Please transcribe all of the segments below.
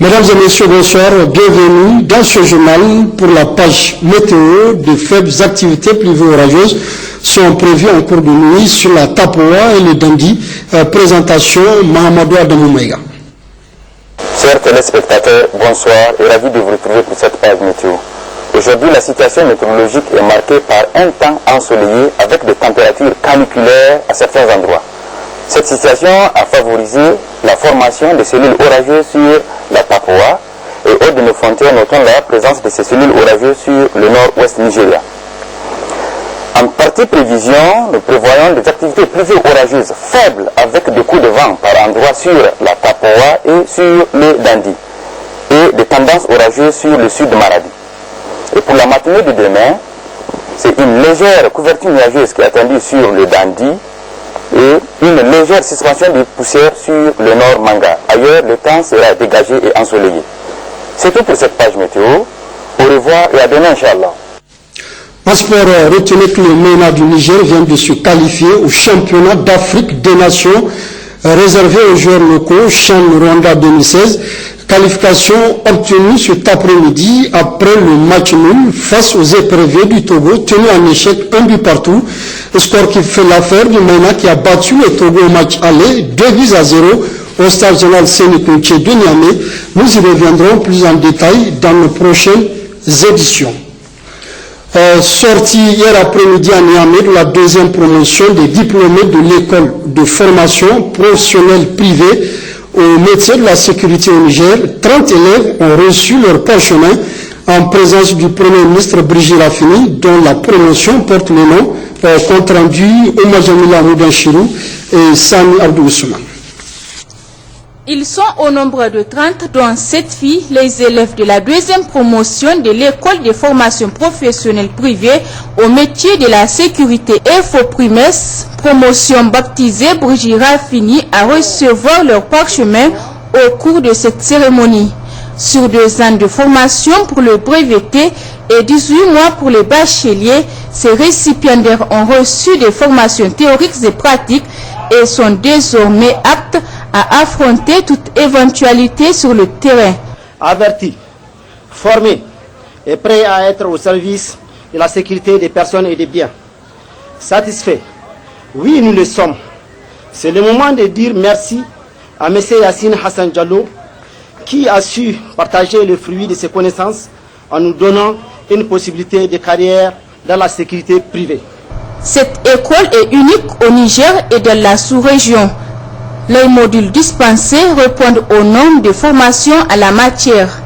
Mesdames et messieurs, bonsoir. Bienvenue dans ce journal pour la page météo. De faibles activités pluvio-orageuses sont prévues en cours de nuit sur la Tapoa et le Dandi. Présentation Mahamadou Adamoumaïga. Chers téléspectateurs, bonsoir et ravi de vous retrouver pour cette page météo. Aujourd'hui, la situation météorologique est marquée par un temps ensoleillé avec des températures caniculaires à certains endroits. Cette situation a favorisé la formation de cellules orageuses sur la Tapoa et hors de nos frontières, notons la présence de ces cellules orageuses sur le nord-ouest Nigeria. En partie prévision, nous prévoyons des activités pluvio-orageuses faibles avec des coups de vent par endroits sur la Tapoa et sur le Dandi et des tendances orageuses sur le sud de Maradi. Et pour la matinée de demain, c'est une légère couverture nuageuse qui est attendue sur le Dandi et une légère suspension de poussière sur le nord Manga. Ailleurs, le temps sera dégagé et ensoleillé. C'est tout pour cette page météo. Au revoir et à demain, Inch'Allah. Passeport, retenez que le MENA du Niger vient de se qualifier au championnat d'Afrique des Nations réservé aux joueurs locaux, Chan Rwanda 2016. Qualification obtenue cet après-midi après le match nul face aux éperviers du Togo, tenu en échec 1 but partout. Le score qui fait l'affaire du MENA qui a battu le Togo au match aller 2-0 au stade général Séné-Kounché de Niamey. Nous y reviendrons plus en détail dans nos prochaines éditions. Sortie hier après-midi à Niamey de la deuxième promotion des diplômés de l'école de formation professionnelle privée au métier de la sécurité au Niger. 30 élèves ont reçu leur parchemin en présence du Premier ministre Brigitte Raffini, dont la promotion porte le nom compte rendu Oumar Jamila Moudanchirou et Sami Abdou Ousmane. Ils sont au nombre de 30, dont 7 filles, les élèves de la deuxième promotion de l'école de formation professionnelle privée au métier de la sécurité Infoprimes, promotion baptisée Brigitte Raffini, à recevoir leur parchemin au cours de cette cérémonie. Sur 2 ans de formation pour le breveté et 18 mois pour les bacheliers, ces récipiendaires ont reçu des formations théoriques et pratiques et sont désormais aptes à affronter toute éventualité sur le terrain. Avertis, formés et prêts à être au service de la sécurité des personnes et des biens. Satisfaits, oui nous le sommes. C'est le moment de dire merci à M. Yassine Hassan Diallo qui a su partager le fruit de ses connaissances en nous donnant une possibilité de carrière dans la sécurité privée. Cette école est unique au Niger et dans la sous-région. Les modules dispensés répondent au nombre de formations à la matière.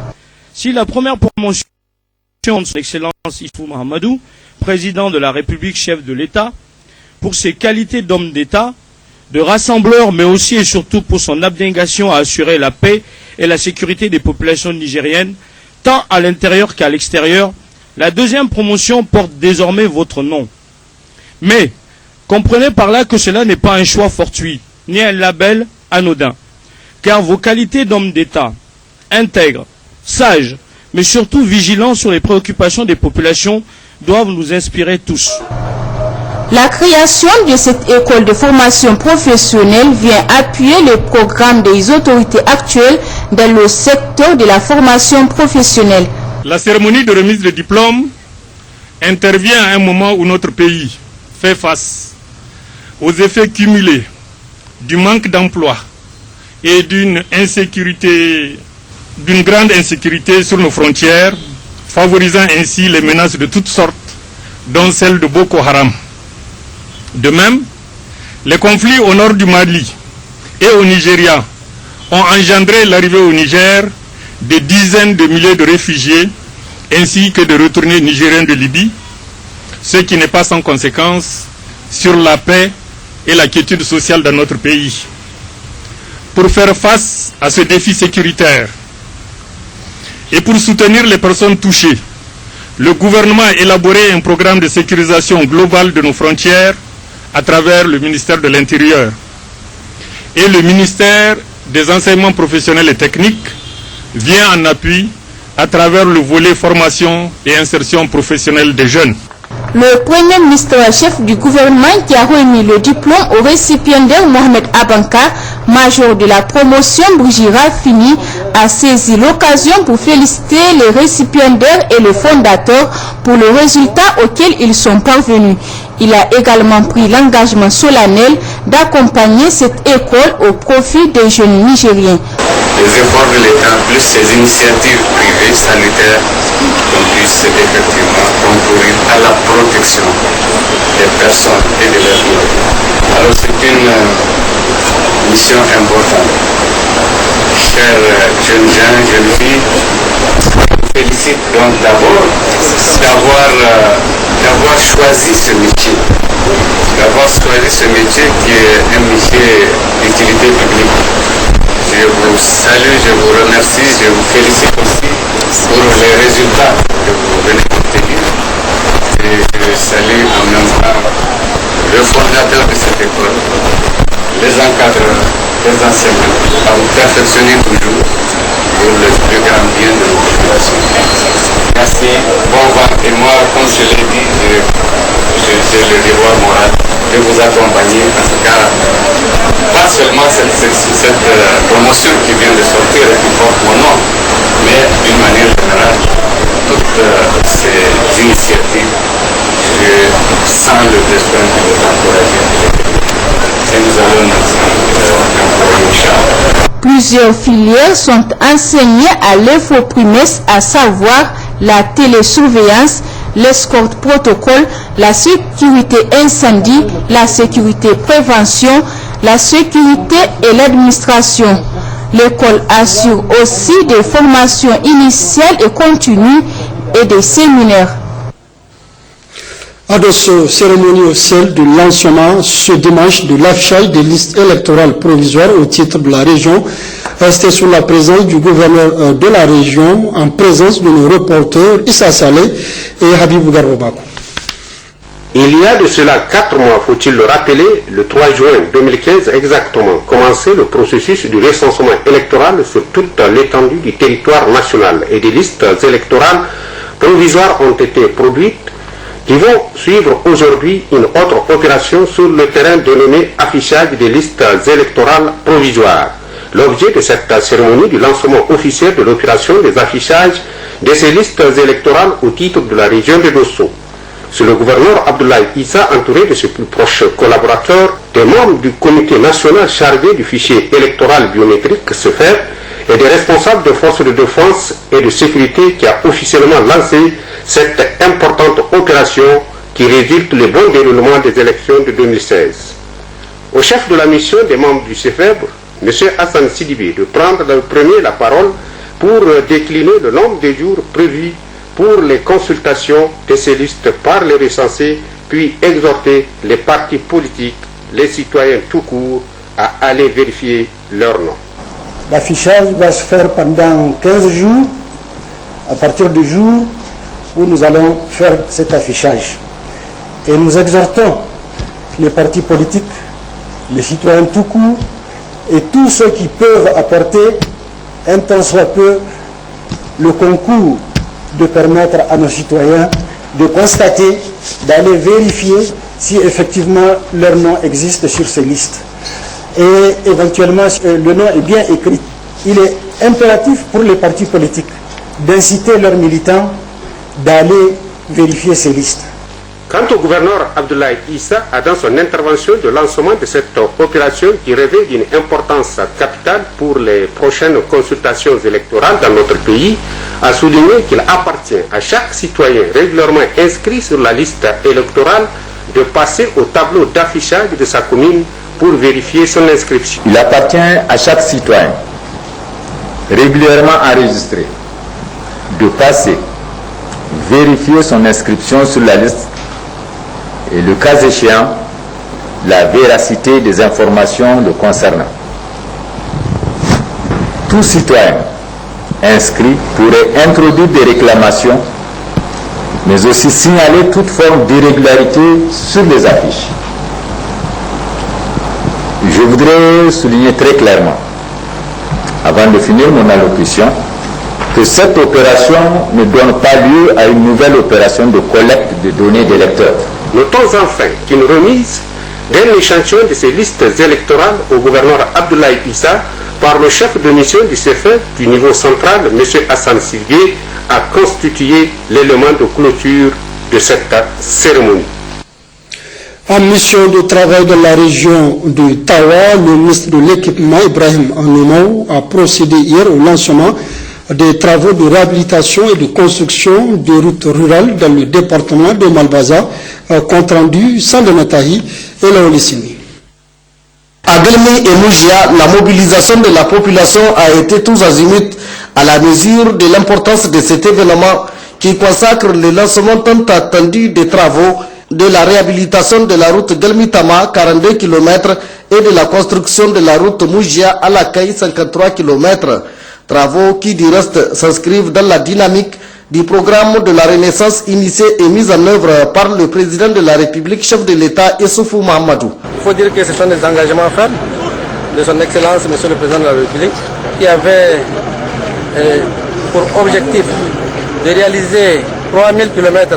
Si la première promotion de son Excellence Issoufou Mahamadou, président de la République, chef de l'État, pour ses qualités d'homme d'État, de rassembleur, mais aussi et surtout pour son abnégation à assurer la paix et la sécurité des populations nigériennes, tant à l'intérieur qu'à l'extérieur, la deuxième promotion porte désormais votre nom. Mais, comprenez par là que cela n'est pas un choix fortuit, ni un label anodin, car vos qualités d'homme d'État, intègres, sages, mais surtout vigilants sur les préoccupations des populations, doivent nous inspirer tous. La création de cette école de formation professionnelle vient appuyer le programme des autorités actuelles dans le secteur de la formation professionnelle. La cérémonie de remise de diplôme intervient à un moment où notre pays fait face aux effets cumulés du manque d'emploi et d'une grande insécurité sur nos frontières, favorisant ainsi les menaces de toutes sortes, dont celle de Boko Haram. De même, les conflits au nord du Mali et au Nigeria ont engendré l'arrivée au Niger de dizaines de milliers de réfugiés ainsi que de retournés nigériens de Libye, ce qui n'est pas sans conséquence sur la paix et la quiétude sociale dans notre pays. Pour faire face à ce défi sécuritaire et pour soutenir les personnes touchées, le gouvernement a élaboré un programme de sécurisation globale de nos frontières à travers le ministère de l'Intérieur et le ministère des enseignements professionnels et techniques vient en appui à travers le volet formation et insertion professionnelle des jeunes. Le Premier ministre chef du gouvernement qui a remis le diplôme au récipiendaire Mohamed Abanka Major de la promotion, Brigitte Raffini, a saisi l'occasion pour féliciter les récipiendaires et les fondateurs pour le résultat auquel ils sont parvenus. Il a également pris l'engagement solennel d'accompagner cette école au profit des jeunes Nigériens. Les efforts de l'État plus ces initiatives privées sanitaires qu'on puisse effectivement concourir à la protection des personnes et de leurs biens. Alors c'est une mission importante. Chers jeunes gens, jeunes filles, je vous félicite donc d'abord d'avoir choisi ce métier. D'avoir choisi ce métier qui est un métier d'utilité publique. Je vous salue, je vous remercie, je vous félicite aussi pour les résultats que vous venez d'obtenir. Et je salue en même temps le fondateur de cette école, les encadreurs, les enseignants, à vous perfectionner toujours pour le plus grand bien de nos populations. Merci, bon vent. Et moi, comme je l'ai dit, j'ai le devoir moral de vous accompagner, en tout cas, pas seulement cette promotion qui vient de sortir et qui porte mon nom, mais d'une manière générale, toutes ces initiatives, je sens le besoin de les encourager. Et nous allons nous employer, Inch'Allah. Plusieurs filières sont enseignées à l'EFO-Primes, à savoir la télésurveillance, l'escorte protocole, la sécurité incendie, la sécurité prévention, la sécurité et l'administration. L'école assure aussi des formations initiales et continues et des séminaires. À de ce cérémonie officielle de lancement ce dimanche de l'affichage des listes électorales provisoires au titre de la région, resté sous la présence du gouverneur de la région, en présence de nos reporters Issa Saleh et Habib Garbakou. Il y a de cela 4 mois, faut-il le rappeler, le 3 juin 2015 exactement, commençait le processus du recensement électoral sur toute l'étendue du territoire national et des listes électorales provisoires ont été produites qui vont suivre aujourd'hui une autre opération sur le terrain dénommé affichage des listes électorales provisoires. L'objet de cette cérémonie du lancement officiel de l'opération des affichages de ces listes électorales au titre de la région de Dosso. C'est le gouverneur Abdoulaye Issa, entouré de ses plus proches collaborateurs, des membres du comité national chargé du fichier électoral biométrique CEFER et des responsables de forces de défense et de sécurité qui a officiellement lancé cette importante opération qui résulte le bon déroulement des élections de 2016. Au chef de la mission des membres du CEFEB, M. Hassan Sidibé, de prendre le premier la parole pour décliner le nombre de jours prévus pour les consultations de ces listes par les recensés, puis exhorter les partis politiques, les citoyens tout court, à aller vérifier leur nom. L'affichage va se faire pendant 15 jours, à partir du jour où nous allons faire cet affichage. Et nous exhortons les partis politiques, les citoyens tout court, et tous ceux qui peuvent apporter un tant soit peu le concours de permettre à nos citoyens de constater, d'aller vérifier si effectivement leur nom existe sur ces listes. Et éventuellement, si le nom est bien écrit. Il est impératif pour les partis politiques d'inciter leurs militants d'aller vérifier ces listes. Quant au gouverneur Abdoulaye Issa, a dans son intervention de lancement de cette opération qui revêt d'une importance capitale pour les prochaines consultations électorales dans notre pays, a souligné qu'il appartient à chaque citoyen régulièrement inscrit sur la liste électorale de passer au tableau d'affichage de sa commune pour vérifier son inscription. Il appartient à chaque citoyen régulièrement enregistré de passer, vérifier son inscription sur la liste et le cas échéant, la véracité des informations le concernant. Tout citoyen inscrit pourrait introduire des réclamations, mais aussi signaler toute forme d'irrégularité sur les affiches. Je voudrais souligner très clairement, avant de finir mon allocution, que cette opération ne donne pas lieu à une nouvelle opération de collecte de données d'électeurs. Notons enfin qu'une remise d'un échantillon de ces listes électorales au gouverneur Abdoulaye Issa par le chef de mission du CFE du niveau central, M. Hassan Silgué, a constitué l'élément de clôture de cette cérémonie. En mission de travail dans la région de Tawa, le ministre de l'équipement Ibrahim Anoumou a procédé hier au lancement des travaux de réhabilitation et de construction de routes rurales dans le département de Malbaza, compte rendu Sandematahi et Laolissini. À Galmi et Moujia, la mobilisation de la population a été tous azimuts à la mesure de l'importance de cet événement qui consacre le lancement tant attendu des travaux de la réhabilitation de la route Galmi-Tama, 42 km, et de la construction de la route Moujia à la Caille, 53 km. Travaux qui, du reste, s'inscrivent dans la dynamique du programme de la Renaissance initié et mis en œuvre par le président de la République, chef de l'État, Issoufou Mahamadou. Il faut dire que ce sont des engagements fermes de son Excellence, Monsieur le Président de la République, qui avait pour objectif de réaliser 3000 km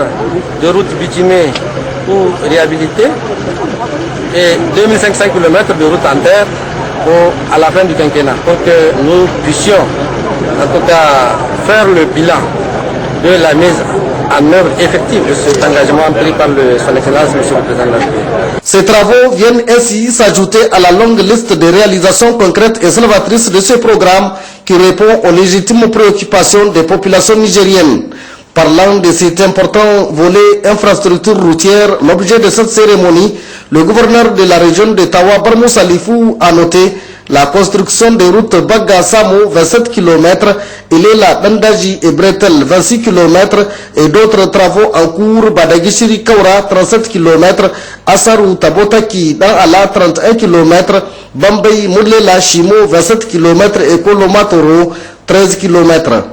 de routes bitumées ou réhabilitées et 2500 km de routes en terre à la fin du quinquennat, pour que nous puissions en tout cas faire le bilan de la mise en œuvre effective de cet engagement pris par son Excellence, Monsieur le Président de la République. Ces travaux viennent ainsi s'ajouter à la longue liste de réalisations concrètes et salvatrices de ce programme qui répond aux légitimes préoccupations des populations nigériennes. Parlant de cet important volet infrastructure routière, l'objet de cette cérémonie, le gouverneur de la région de Tawa, Barmou Salifou, a noté la construction des routes Baga-Samo, 27 km, Ilela, Dandaji et Bretel, 26 km, et d'autres travaux en cours, Badagishiri Kaura, 37 km, Assaru Tabotaki, dans Ala, 31 km, Bambay, Moulela, Shimo, 27 km, et Koloma Toro, 13 km.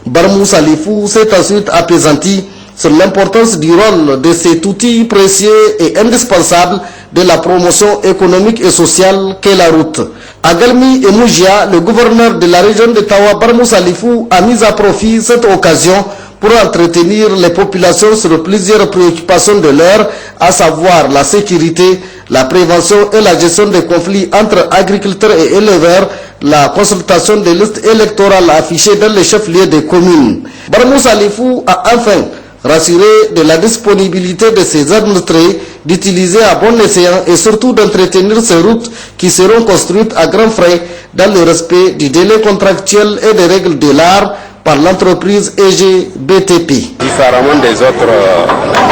Barmou Salifou s'est ensuite apaisanti sur l'importance du rôle de cet outil précieux et indispensable de la promotion économique et sociale qu'est la route. À Galmi et Moujia, le gouverneur de la région de Tawa, Barmou Salifou, a mis à profit cette occasion pour entretenir les populations sur plusieurs préoccupations de l'heure, à savoir la sécurité, la prévention et la gestion des conflits entre agriculteurs et éleveurs, la consultation des listes électorales affichées dans les chefs-lieux des communes. Barmou Salifou a enfin rassuré de la disponibilité de ses administrés d'utiliser à bon escient et surtout d'entretenir ces routes qui seront construites à grands frais dans le respect du délai contractuel et des règles de l'art par l'entreprise EGBTP. Différemment des autres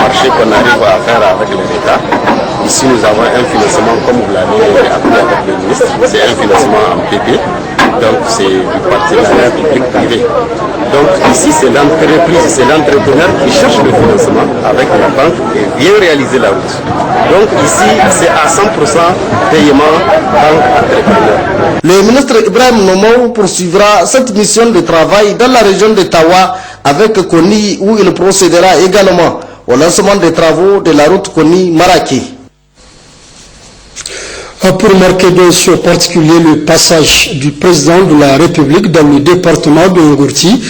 marchés qu'on arrive à faire avec l'État, ici nous avons un financement, comme vous l'avez appelé avec le ministre, c'est un financement en PP, donc c'est du partenariat public-privé. Donc ici c'est l'entreprise, c'est l'entrepreneur qui cherche le financement avec la banque et vient réaliser la route. Donc ici c'est à 100% paiement banque-entrepreneur. Le ministre Ibrahim Nomou poursuivra cette mission de travail dans la région de Tawa avec Koni, où il procédera également au lancement des travaux de la route Koni-Maraki. Pour marquer d'un saut particulier le passage du président de la République dans le département de Ngourti,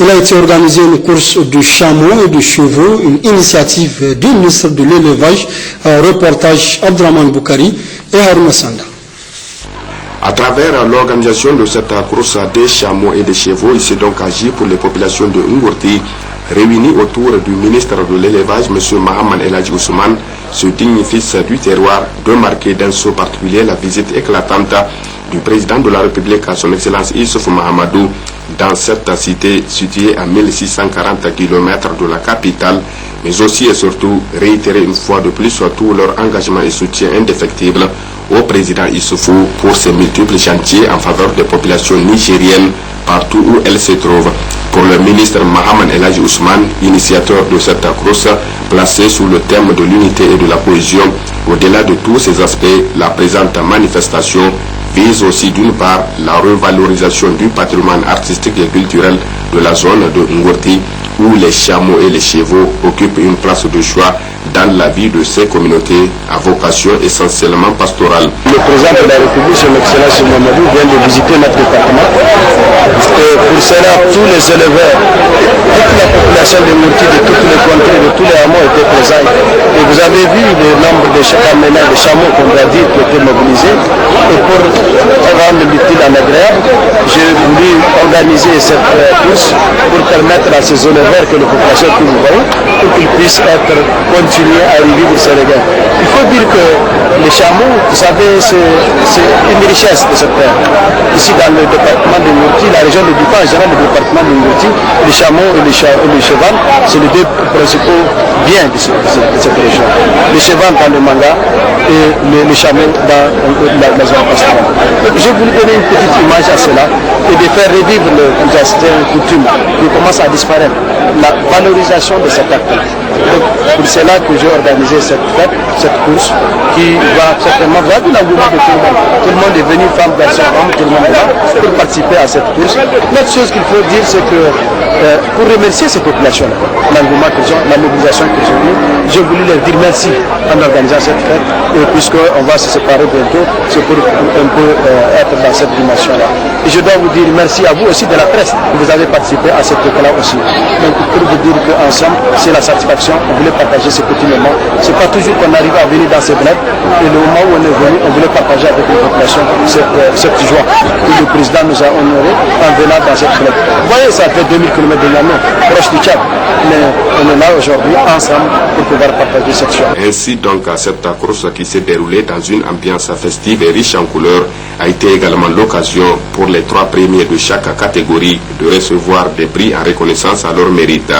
il a été organisé une course de chameaux et de chevaux, une initiative du ministre de l'élevage, reportage Abdraman Boukari et Harouna Sanda. À travers l'organisation de cette course des chameaux et des chevaux, il s'est donc agi pour les populations de Ngourti réunies autour du ministre de l'élevage, M. Mahaman Eladji Ousmane, ce digne fils du terroir, de marquer d'un saut particulier la visite éclatante du président de la République à son Excellence Issoufou Mahamadou dans cette cité située à 1640 km de la capitale, mais aussi et surtout réitérer une fois de plus tout leur engagement et soutien indéfectible au président Issoufou pour ses multiples chantiers en faveur des populations nigériennes partout où elles se trouvent. Pour le ministre Mahaman Eladji Ousmane, initiateur de cette course placée sous le thème de l'unité et de la cohésion, au-delà de tous ces aspects, la présente manifestation vise aussi d'une part la revalorisation du patrimoine artistique et culturel de la zone de Ngourti, où les chameaux et les chevaux occupent une place de choix dans la vie de ces communautés à vocation essentiellement pastorale. Le président de la République, son Excellence Mamadou, vient de visiter notre département. Et pour cela, tous les éleveurs, toute la population de Mourti, de toutes les contrées, de tous les hameaux étaient présents. Et vous avez vu le nombre de chameaux qu'on doit dire qui étaient mobilisés. Et pour rendre l'utile en agréable, j'ai voulu organiser cette course pour permettre à ces éleveurs que les populations que nous voyons, pour qu'ils puissent continuer à y vivre ces regains. Il faut dire que les chameaux, vous savez, c'est une richesse de cette terre. Ici dans le département de Mourti, la région de Difa, en général le département de Mourti, les chameaux et les chevaux, c'est les deux principaux biens de cette région. Les chevaux dans le manga et les chameaux dans la zone pastorale. J'ai voulu donner une petite image à cela et de faire revivre une coutume qui commence à disparaître, la valorisation de cet acte. Donc, pour cela que j'ai organisé cette fête, cette course, qui va certainement voir l'engouement de tout le monde. Tout le monde est venu, femmes, garçons, hommes, tout le monde est là pour participer à cette course. L'autre chose qu'il faut dire, c'est que pour remercier ces populations-là, l'engouement qu'ils ont, la mobilisation qu'ils ont eue, j'ai voulu leur dire merci en organisant cette fête. Et puisqu'on va se séparer bientôt, c'est pour un peu être dans cette dimension-là. Et je dois vous dire merci à vous aussi de la presse. Vous avez participé à cette fête-là aussi. Donc pour vous dire qu'ensemble, c'est la satisfaction. On voulait partager ces petits moments. C'est pas toujours qu'on arrive à venir dans ces bleds. Et le moment où on est venu, on voulait partager avec les populations cette joie que le président nous a honoré en venant dans cette fête. Vous voyez, ça fait 2000 km de Niamey, proche du Tchad. Mais on est là aujourd'hui ensemble pour pouvoir partager cette joie. Ainsi donc, cette course qui s'est déroulée dans une ambiance festive et riche en couleurs a été également l'occasion pour les 3 premiers de chaque catégorie de recevoir des prix en reconnaissance à leur mérite.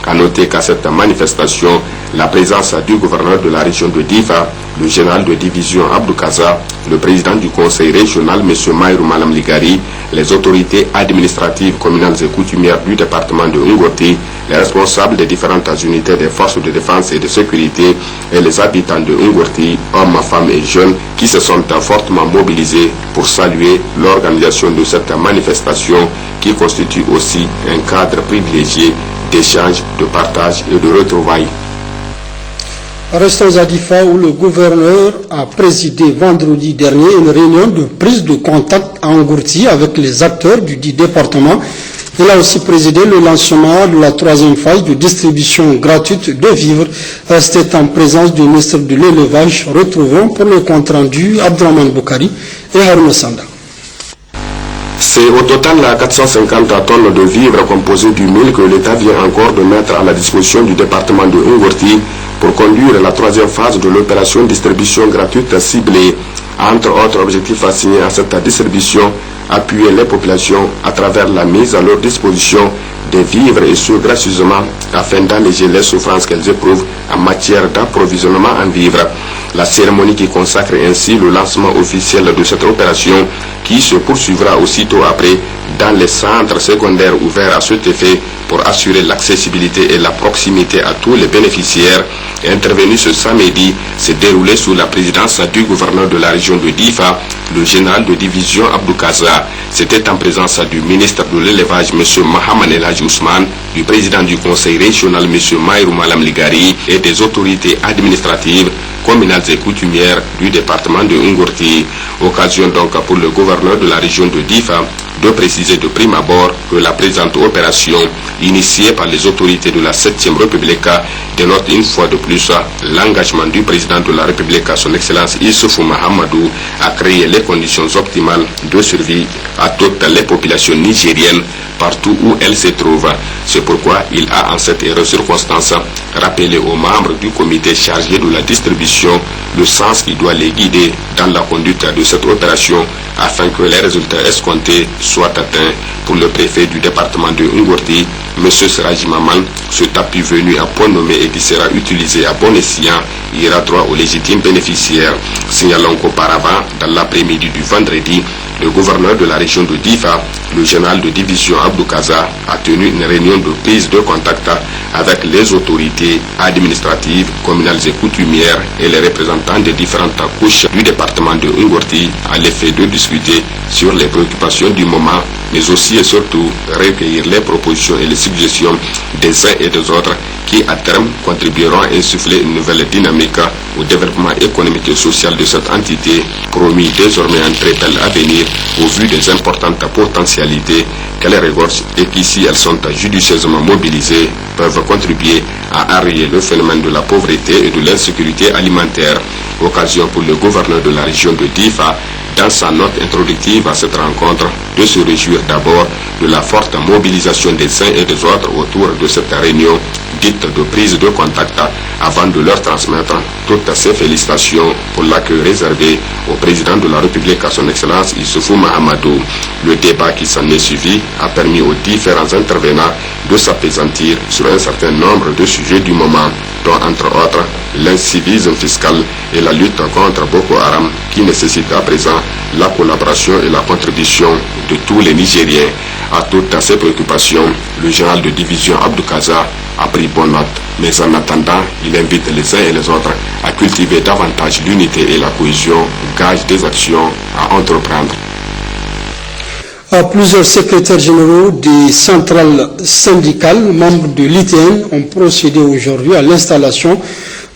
À noter qu'à cette manifestation, la présence du gouverneur de la région de Difa, le général de division Abdou Kaza, le président du conseil régional M. Maïrou Malam Ligari, les autorités administratives, communales et coutumières du département de Ngoti, les responsables des différentes unités des forces de défense et de sécurité et les habitants de Ngoti, hommes, femmes et jeunes, qui se sont fortement mobilisés pour saluer l'organisation de cette manifestation qui constitue aussi un cadre privilégié d'échange, de partage et de retrouvailles. Restons à Difa où le gouverneur a présidé vendredi dernier une réunion de prise de contact à Ngourti avec les acteurs du dit département. Il a aussi présidé le lancement de la 3e phase de distribution gratuite de vivres. C'était en présence du ministre de l'élevage. Retrouvons pour le compte rendu Abdraman Boukari et Haroun Sanda. C'est au total 450 tonnes de vivres composées du mil que l'État vient encore de mettre à la disposition du département de Ngorti pour conduire la 3e phase de l'opération distribution gratuite ciblée. Entre autres objectifs assignés à cette distribution, appuyer les populations à travers la mise à leur disposition des vivres et ce gracieusement afin d'alléger les souffrances qu'elles éprouvent en matière d'approvisionnement en vivres. La cérémonie qui consacre ainsi le lancement officiel de cette opération qui se poursuivra aussitôt après dans les centres secondaires ouverts à cet effet pour assurer l'accessibilité et la proximité à tous les bénéficiaires, intervenu ce samedi, s'est déroulé sous la présidence du gouverneur de la région de Difa, le général de division Abdou Kaza. C'était en présence du ministre de l'élevage, M. Mohamed El Hadji Ousmane, du président du conseil régional, M. Maïrou Malam Ligari, et des autorités administratives, communales et coutumières du département de Ngorti. Occasion donc pour le gouverneur de la région de Difa de préciser de prime abord que la présente opération, initiée par les autorités de la 7e République, dénote une fois de plus l'engagement du président de la République, son Excellence Issoufou Mahamadou, à créer les conditions optimales de survie à toutes les populations nigériennes partout où elles se trouvent. C'est pourquoi il a en cette heureuse circonstance rappelé aux membres du comité chargé de la distribution le sens qui doit les guider dans la conduite de cette opération afin que les résultats escomptés soient atteints. Pour le préfet du département de Ngorti, M. Seraji Maman, cet appui venu à point nommé et qui sera utilisé à bon escient ira droit aux légitimes bénéficiaires. Signalons qu'auparavant, dans l'après-midi du vendredi, le gouverneur de la région de Difa, le général de division Abdou Kaza, a tenu une réunion de prise de contact avec les autorités administratives, communales et coutumières et les représentants des différentes couches du département de Ngorti à l'effet de discuter sur les préoccupations du moment, mais aussi et surtout recueillir les propositions et les suggestions des uns et des autres qui à terme contribueront à insuffler une nouvelle dynamique au développement économique et social de cette entité, promis désormais un très bel avenir au vu des importantes potentialités qu'elle regorge et qui, si elles sont judicieusement mobilisées, peuvent contribuer à enrayer le phénomène de la pauvreté et de l'insécurité alimentaire. Occasion pour le gouverneur de la région de Difa, dans sa note introductive à cette rencontre, de se réjouir d'abord de la forte mobilisation des uns et des autres autour de cette réunion dite de prise de contact, avant de leur transmettre toutes ses félicitations pour l'accueil réservé au président de la République, à son Excellence Issoufou Mahamadou. Le débat qui s'en est suivi a permis aux différents intervenants de s'apaisantir sur un certain nombre de sujets du moment, dont entre autres l'incivisme fiscal et la lutte contre Boko Haram, qui nécessite à présent la collaboration et la contribution de tous les Nigériens. À toutes ces préoccupations, le général de division Abdou Kaza a pris bonne note, mais en attendant, il invite les uns et les autres à cultiver davantage l'unité et la cohésion, gage des actions à entreprendre. Plusieurs secrétaires généraux des centrales syndicales, membres de l'ITN, ont procédé aujourd'hui à l'installation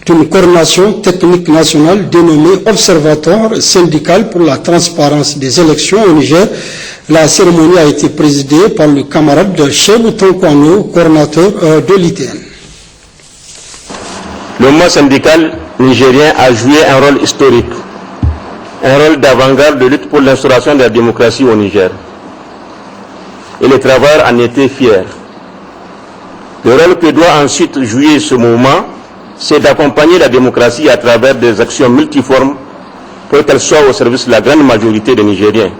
d'une coordination technique nationale dénommée Observatoire syndical pour la transparence des élections au Niger. La cérémonie a été présidée par le camarade de Chebou Tonkwano, coordinateur de l'ITN. Le mouvement syndical nigérien a joué un rôle historique, un rôle d'avant-garde de lutte pour l'instauration de la démocratie au Niger. Et les travailleurs en étaient fiers. Le rôle que doit ensuite jouer ce mouvement, c'est d'accompagner la démocratie à travers des actions multiformes pour qu'elle soit au service de la grande majorité des Nigériens,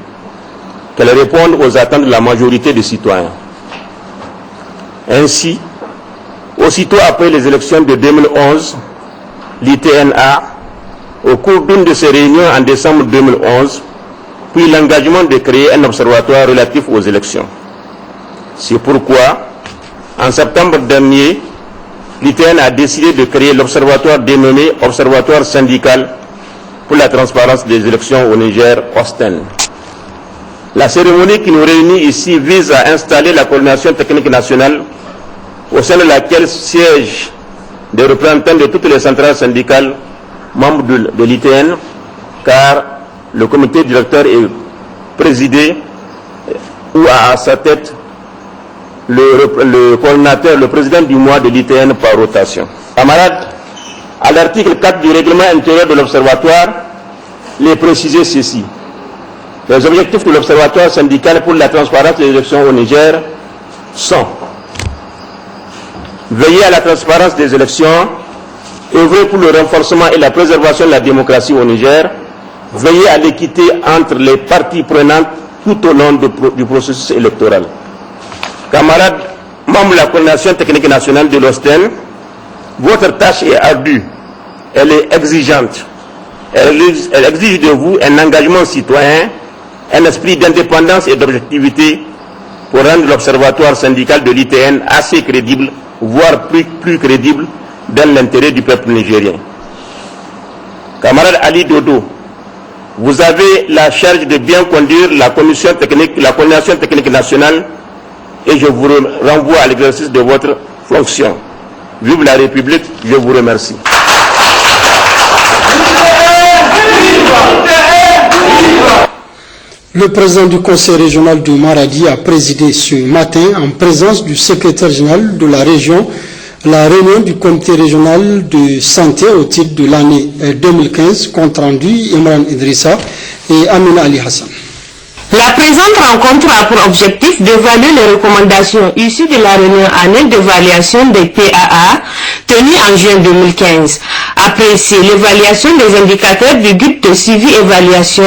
qu'elle réponde aux attentes de la majorité des citoyens. Ainsi, aussitôt après les élections de 2011, l'ITNA, au cours d'une de ses réunions en décembre 2011, prit l'engagement de créer un observatoire relatif aux élections. C'est pourquoi, en septembre dernier, l'ITN a décidé de créer l'observatoire dénommé Observatoire syndical pour la transparence des élections au Niger, OSTEN. La cérémonie qui nous réunit ici vise à installer la coordination technique nationale au sein de laquelle siègent des représentants de toutes les centrales syndicales membres de l'ITN, car le comité directeur est présidé ou a à sa tête le coordinateur, le président du mois de l'ITN par rotation. Camarades, à l'article 4 du règlement intérieur de l'Observatoire, il est précisé ceci. Les objectifs de l'Observatoire syndical pour la transparence des élections au Niger sont: veiller à la transparence des élections, œuvrer pour le renforcement et la préservation de la démocratie au Niger, veiller à l'équité entre les parties prenantes tout au long du processus électoral. Camarades, membres de la coordination technique nationale de l'OSTEN, votre tâche est ardue, elle est exigeante. Elle exige de vous un engagement citoyen, un esprit d'indépendance et d'objectivité pour rendre l'observatoire syndical de l'ITN assez crédible, voire plus crédible, dans l'intérêt du peuple nigérien. Camarade Ali Dodo, vous avez la charge de bien conduire la coordination technique nationale et je vous renvoie à l'exercice de votre fonction. Vive la République, je vous remercie. Le président du conseil régional de Maradi a présidé ce matin, en présence du secrétaire général de la région, la réunion du comité régional de santé au titre de l'année 2015, compte rendu Imran Idrissa et Amina Ali Hassan. La présente rencontre a pour objectif d'évaluer les recommandations issues de la réunion annuelle d'évaluation des PAA tenue en juin 2015, apprécier l'évaluation des indicateurs du guide de suivi-évaluation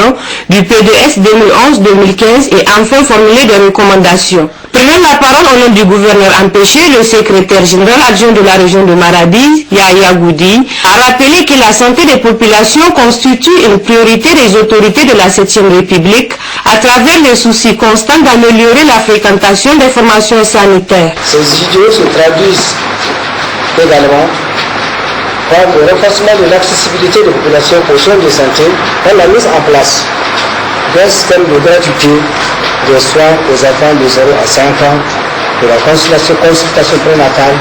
du PDS 2011-2015 et enfin formuler des recommandations. Prenant la parole au nom du gouverneur empêché, le secrétaire général adjoint de la région de Maradi, Yahya Goudi, a rappelé que la santé des populations constitue une priorité des autorités de la 7e République à travers le souci constant d'améliorer la fréquentation des formations sanitaires. Ces idées se traduisent également par le renforcement de l'accessibilité des populations aux soins de santé par la mise en place d'un système de gratuité des soins aux enfants de 0 à 5 ans, de la consultation prénatale,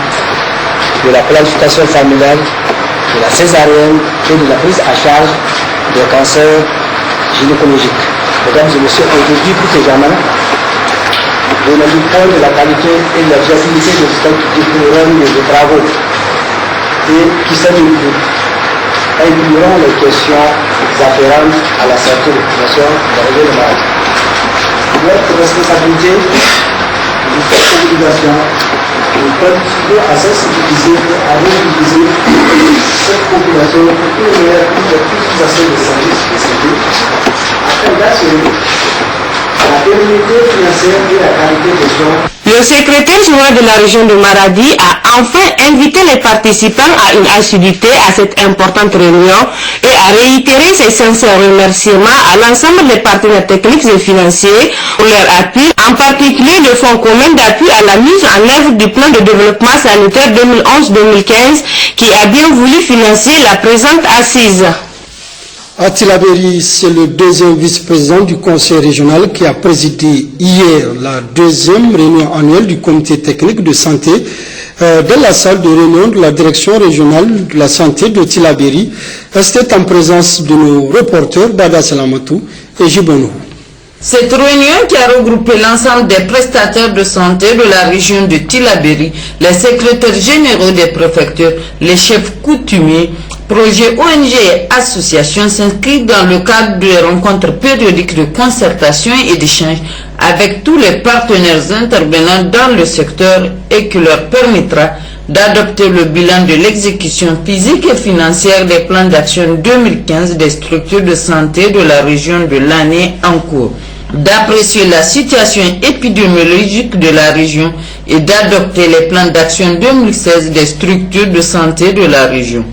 de la planification familiale, de la césarienne et de la prise à charge des cancers gynécologiques. Mesdames et messieurs, aujourd'hui, plus que jamais, le point de la qualité et de la viabilité des programmes de travaux et qui incluront les questions afférentes à la santé de la population dans les malades. Notre responsabilité, notre obligation, nous continuons à sensibiliser et à mobiliser cette population pour une meilleure utilisation des services de santé afin d'assurer la pérennité financière et la qualité des soins. Le secrétaire général de la région de Maradi a enfin invité les participants à une assiduité à cette importante réunion et a réitéré ses sincères remerciements à l'ensemble des partenaires techniques et financiers pour leur appui, en particulier le Fonds commun d'appui à la mise en œuvre du plan de développement sanitaire 2011-2015 qui a bien voulu financer la présente assise. À Tilaberi, c'est le deuxième vice-président du conseil régional qui a présidé hier la deuxième réunion annuelle du comité technique de santé dans la salle de réunion de la direction régionale de la santé de Tilaberi. C'était en présence de nos reporters Bada Salamatou et Jibonou. Cette réunion qui a regroupé l'ensemble des prestataires de santé de la région de Tilaberi, les secrétaires généraux des préfectures, les chefs coutumiers, projets ONG et associations s'inscrivent dans le cadre des rencontres périodiques de concertation et d'échange avec tous les partenaires intervenants dans le secteur et qui leur permettra d'adopter le bilan de l'exécution physique et financière des plans d'action 2015 des structures de santé de la région de l'année en cours, d'apprécier la situation épidémiologique de la région et d'adopter les plans d'action 2016 des structures de santé de la région.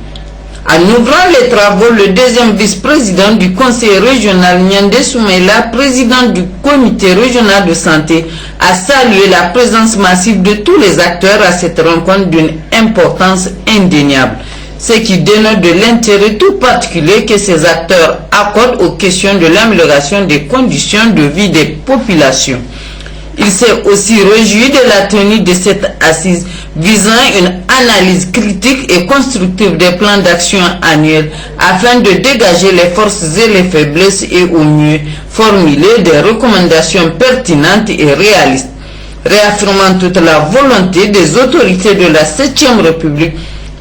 En ouvrant les travaux, le deuxième vice-président du conseil régional, Nyande Soumaïla, président du comité régional de santé, a salué la présence massive de tous les acteurs à cette rencontre d'une importance indéniable, ce qui dénote de l'intérêt tout particulier que ces acteurs accordent aux questions de l'amélioration des conditions de vie des populations. Il s'est aussi réjoui de la tenue de cette assise visant une analyse critique et constructive des plans d'action annuels afin de dégager les forces et les faiblesses et au mieux formuler des recommandations pertinentes et réalistes, réaffirmant toute la volonté des autorités de la 7e République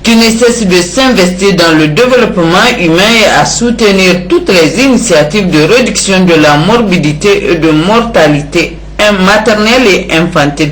qui ne cesse de s'investir dans le développement humain et à soutenir toutes les initiatives de réduction de la morbidité et de mortalité maternelle et infantile.